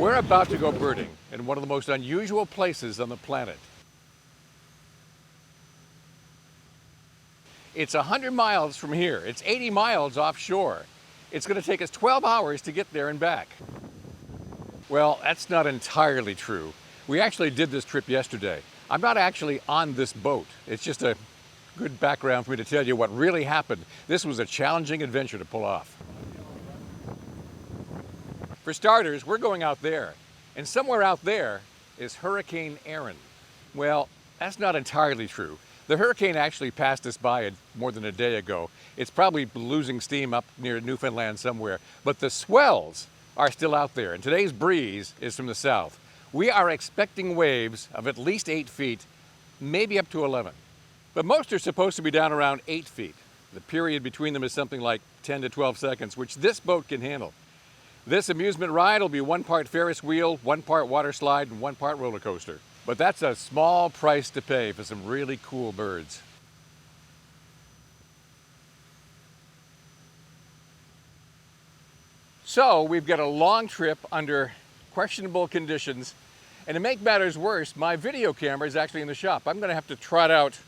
We're about to go birding in one of the most unusual places on the planet. It's 100 miles from here. It's 80 miles offshore. It's going to take us 12 hours to get there and back. Well, that's not entirely true. We actually did this trip yesterday. I'm not actually on this boat. It's just a good background for me to tell you what really happened. This was a challenging adventure to pull off. For starters, we're going out there, and somewhere out there is Hurricane Erin. Well, that's not entirely true. The hurricane actually passed us by more than a day ago. It's probably losing steam up near Newfoundland somewhere, but the swells are still out there, and today's breeze is from the south. We are expecting waves of at least 8 feet, maybe up to 11. But most are supposed to be down around 8 feet. The period between them is something like 10 to 12 seconds, which this boat can handle. This amusement ride will be 1 part Ferris wheel, 1 part water slide, and 1 part roller coaster. But that's a small price to pay for some really cool birds. So we've got a long trip under questionable conditions, and to make matters worse, my video camera is actually in the shop. I'm going to have to trot out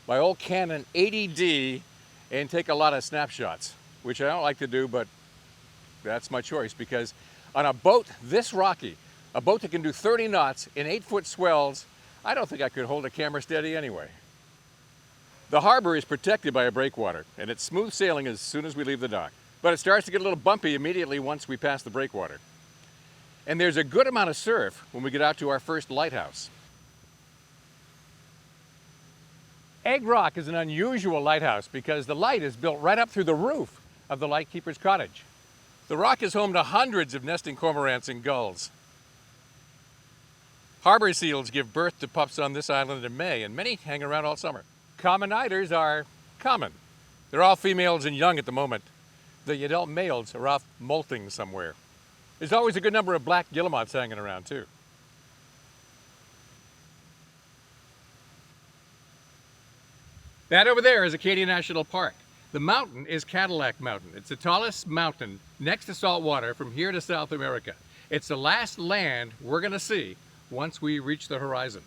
my old Canon 80D and take a lot of snapshots, which I don't like to do, but that's my choice, because on a boat this rocky, a boat that can do 30 knots in 8-foot swells, I don't think I could hold a camera steady anyway. The harbor is protected by a breakwater, and it's smooth sailing as soon as we leave the dock. But it starts to get a little bumpy immediately once we pass the breakwater. And there's a good amount of surf when we get out to our first lighthouse. Egg Rock is an unusual lighthouse because the light is built right up through the roof of the lightkeeper's cottage. The rock is home to hundreds of nesting cormorants and gulls. Harbor seals give birth to pups on this island in May, and many hang around all summer. Common eiders are common. They're all females and young at the moment. The adult males are off molting somewhere. There's always a good number of black guillemots hanging around too. That over there is Acadia National Park. The mountain is Cadillac Mountain. It's the tallest mountain next to salt water from here to South America. It's the last land we're going to see once we reach the horizon.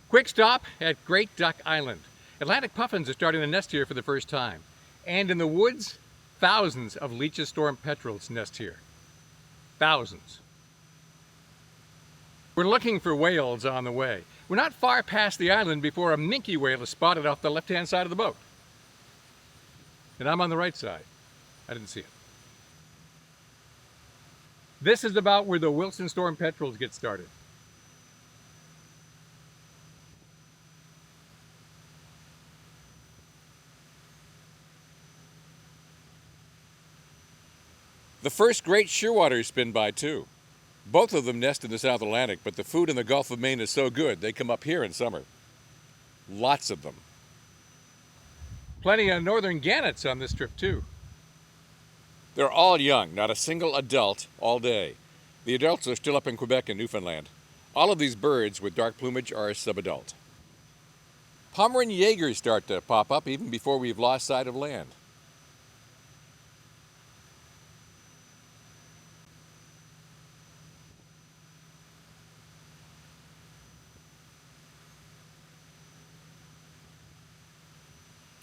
Quick stop at Great Duck Island. Atlantic puffins are starting to nest here for the first time. And in the woods, thousands of Leach's storm petrels nest here. Thousands. We're looking for whales on the way. We're not far past the island before a minke whale is spotted off the left-hand side of the boat. And I'm on the right side. I didn't see it. This is about where the Wilson storm petrels get started. The first great shearwaters spin by too. Both of them nest in the South Atlantic, but the food in the Gulf of Maine is so good they come up here in summer. Lots of them. Plenty of northern gannets on this trip too. They're all young, not a single adult all day. The adults are still up in Quebec and Newfoundland. All of these birds with dark plumage are subadult. Pomeranian Jaegers start to pop up even before we've lost sight of land.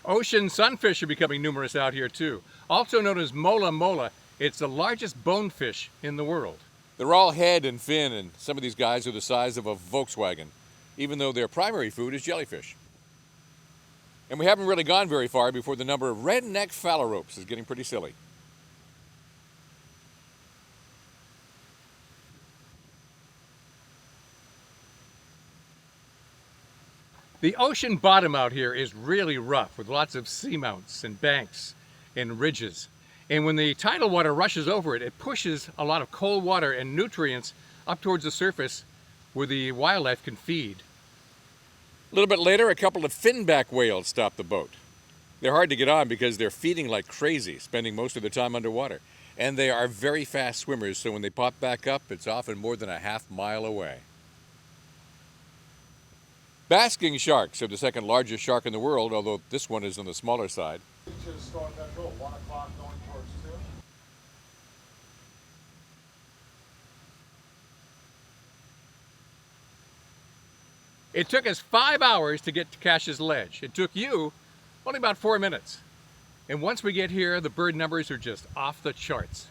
Ocean sunfish are becoming numerous out here too. Also known as mola mola, it's the largest bonefish in the world. They're all head and fin, and some of these guys are the size of a Volkswagen, even though their primary food is jellyfish. And we haven't really gone very far before the number of redneck phalaropes is getting pretty silly. The ocean bottom out here is really rough with lots of seamounts and banks and ridges. And when the tidal water rushes over it, it pushes a lot of cold water and nutrients up towards the surface where the wildlife can feed. A little bit later, a couple of finback whales stop the boat. They're hard to get on because they're feeding like crazy, spending most of their time underwater. And they are very fast swimmers, so when they pop back up, it's often more than a half-mile away. Basking sharks are the second largest shark in the world, although this one is on the smaller side. It took us 5 hours to get to Cash's Ledge. It took you only about 4 minutes. And once we get here, the bird numbers are just off the charts.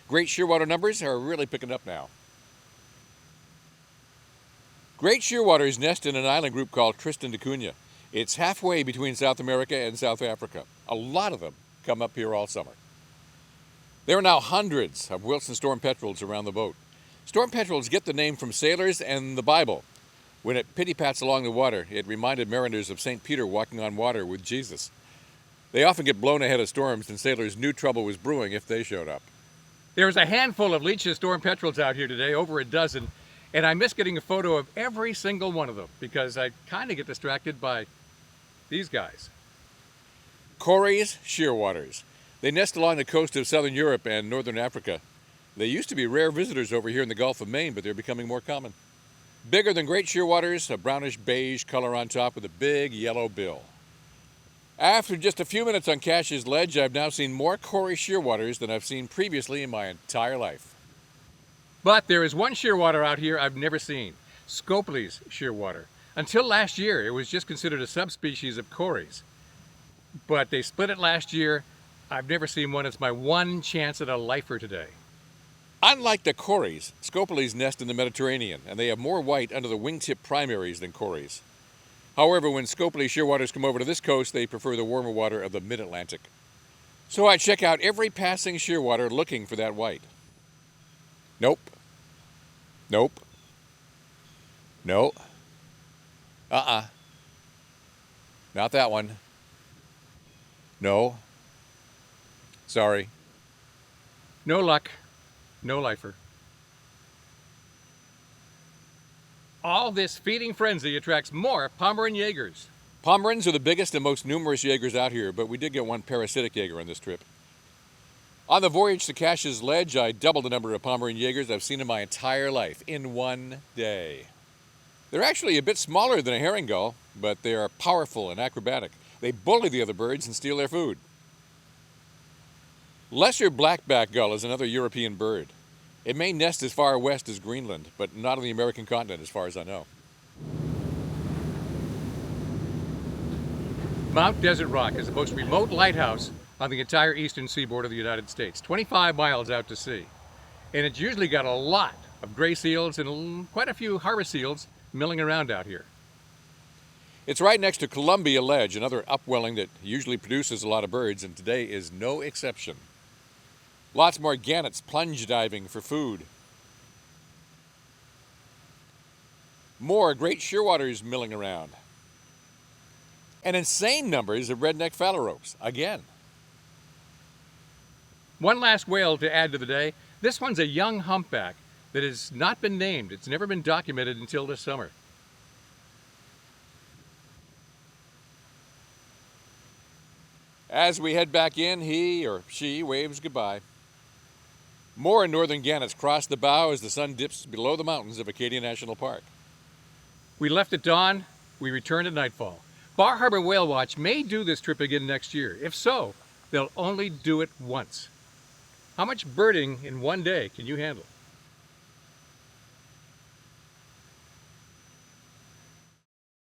Great shearwater numbers are really picking up now. Great shearwaters nest in an island group called Tristan da Cunha. It's halfway between South America and South Africa. A lot of them come up here all summer. There are now hundreds of Wilson storm petrels around the boat. Storm petrels get the name from sailors and the Bible. When it pitty-pats along the water, it reminded mariners of St. Peter walking on water with Jesus. They often get blown ahead of storms, and sailors knew trouble was brewing if they showed up. There's a handful of Leach's storm petrels out here today, over a dozen, and I miss getting a photo of every single one of them because I kind of get distracted by these guys. Cory's shearwaters. They nest along the coast of southern Europe and northern Africa. They used to be rare visitors over here in the Gulf of Maine, but they're becoming more common. Bigger than great shearwaters, a brownish beige color on top with a big yellow bill. After just a few minutes on Cash's Ledge, I've now seen more Cory shearwaters than I've seen previously in my entire life. But there is one shearwater out here I've never seen, Scopely's shearwater. Until last year, it was just considered a subspecies of Cory's. But they split it last year. I've never seen one. It's my one chance at a lifer today. Unlike the Cory's, Scopely's nest in the Mediterranean, and they have more white under the wingtip primaries than Cory's. However, when Scopely shearwaters come over to this coast, they prefer the warmer water of the mid-Atlantic. So I check out every passing shearwater looking for that white. Nope. Nope. No. Not that one. No. Sorry. No luck. No lifer. All this feeding frenzy attracts more Pomeranian Jaegers. Pomerans are the biggest and most numerous Jaegers out here, but we did get one parasitic Jaeger on this trip. On the voyage to Cash's Ledge, I doubled the number of Pomeranian Jaegers I've seen in my entire life in one day. They're actually a bit smaller than a herring gull, but they are powerful and acrobatic. They bully the other birds and steal their food. Lesser blackback gull is another European bird. It may nest as far west as Greenland, but not on the American continent as far as I know. Mount Desert Rock is the most remote lighthouse on the entire eastern seaboard of the United States, 25 miles out to sea. And it's usually got a lot of gray seals and quite a few harbor seals milling around out here. It's right next to Columbia Ledge, another upwelling that usually produces a lot of birds, and today is no exception. Lots more gannets plunge diving for food. More great shearwaters milling around. And insane numbers of redneck phalaropes, again. One last whale to add to the day. This one's a young humpback that has not been named. It's never been documented until this summer. As we head back in, he or she waves goodbye. More northern gannets cross the bow as the sun dips below the mountains of Acadia National Park. We left at dawn, we returned at nightfall. Bar Harbor Whale Watch may do this trip again next year. If so, they'll only do it once. How much birding in one day can you handle?